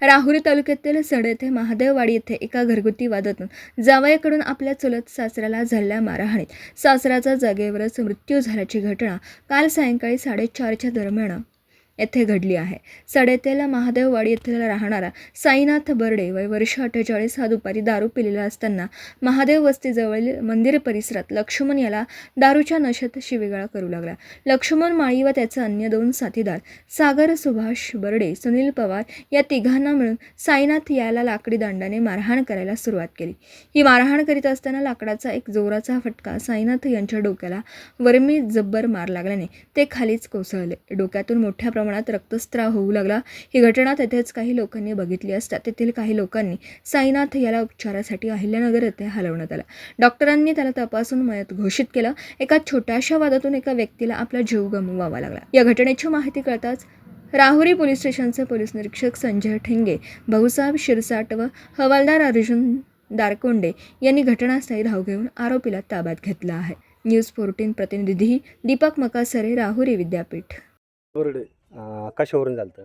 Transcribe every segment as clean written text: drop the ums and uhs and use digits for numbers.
राहुरी तालुक्यातील सड येथे महादेववाडी येथे एका घरगुती वादातून जावयाकडून आपल्या चुलत सासऱ्याला झालेल्या मारहाणीत सासऱ्याचा जागेवरच मृत्यू झाल्याची घटना काल सायंकाळी 4:30च्या दरम्यान येथे घडली आहे। सड येथील महादेववाडी येथील राहणारा साईनाथ बर्डे वय वर्ष 48 हा दुपारी दारू पिलेला असताना महादेव वस्तीजवळील मंदिर परिसरात लक्ष्मण याला दारूच्या नशेत शिवीगाळ करू लागला। लक्ष्मण माळी व त्याचा अन्य 2 साथीदार सागर सुभाष बर्डे, सुनील पवार या तिघांना मिळून साईनाथ याला लाकडी दांडाने मारहाण करायला सुरुवात केली। ही मारहाण करीत असताना लाकडाचा एक जोराचा फटका साईनाथ यांच्या डोक्याला वरमी जब्बर मार लागल्याने ते खालीच कोसळले। डोक्यातून मोठ्या प्रमाणात रक्तस्राव होऊ लागला। ही घटना तेथेच काही लोकांनी बघितली असता तेथील काही लोकांनी साईनाथ याला उपचारासाठी अहिल्यानगर येथे हलवण्यात आला। डॉक्टरांनी त्याला तपासून मयत घोषित केलं। एका छोट्याशा वादातून एका व्यक्तीला आपला जीव गमवावा लागला। या घटनेची माहिती कळताच राहुरी पोलीस स्टेशनचे पोलीस निरीक्षक संजय ठेंगे, भाऊसाहेब शिरसाट व हवालदार अर्जुन दारकोंडे यांनी घटनास्थळी धाव घेऊन आरोपीला ताब्यात घेतला आहे। न्यूज 14 प्रतिनिधी दीपक मकासरे, राहुरी विद्यापीठ। बरडे कशावरून झालं?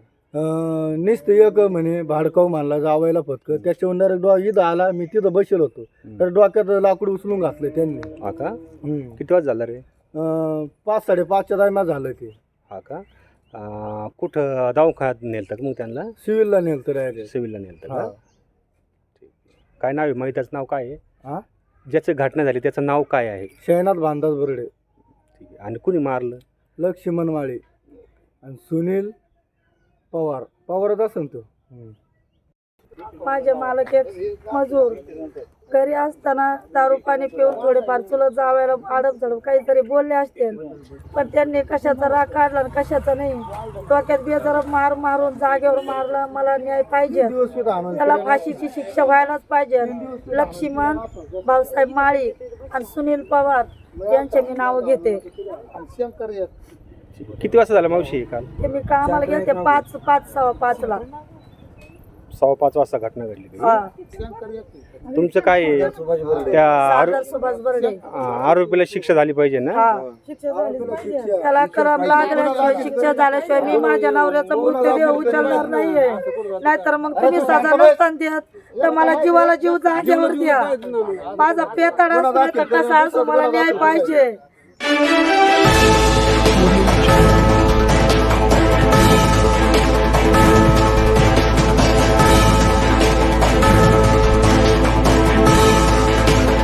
नुसतं एक म्हणे भाडकाव मानला जावायला फटक त्याच्यावर इथं आला, मी तिथं बसेल होतो तर डोक्यात लाकूड उचलून घातलं त्यांनी। हा का? किती वाज झाला रे? 5-5:30च्या टायमात झालं ते। हा का? कुठं दवाखान्यात नेलतं का मग त्यांना? सिव्हिलला नेलतं डायरेक्ट। सिव्हिलला नेलतं का? काय नाव आहे? मैताचं नाव काय आहे? हा, ज्याची घटना झाली त्याचं नाव काय आहे? शैनाथ भानदास बर्डे। ठीक आहे। आणि कुणी मारलं? लक्ष्मण माळी आणि सुनील पवारच असेल तो। माझे मालक एक मजूर घरी असताना दारू पाणी पिऊन थोडेफार चुलत जावायला आडम झडप काहीतरी बोलले असते, पण त्यांनी कशाचा राग काढला आणि कशाचा नाही। डोक्यात बेजरा मार मारून जागेवर मारला। मला न्याय पाहिजे, त्याला फाशीची शिक्षा व्हायलाच पाहिजे। लक्ष्मण भाऊसाहेब माळी आणि सुनील पवार यांचे मी नाव घेते। किती वाजता झालं मावशी काल? ते मी कामाला गेले 5:15ला। 5:15 वाजता घटना घडली। हा, तुमचं काय आहे? त्या सुभाष बर्डे आरोपीला शिक्षा झाली पाहिजे ना? शिक्षा झाली पाहिजे, त्याला करम लागल्याशिवाय शिक्षा झाल्याशिवाय मी माझ्या नवऱ्याचा मृतदेह उचलणार नाहीये। नाहीतर मग तुम्ही सजा नसताना देत तर मला जीवाला जीव जागेवर द्या। माझा पेताड असतो तर कसा असो, मला न्याय पाहिजे।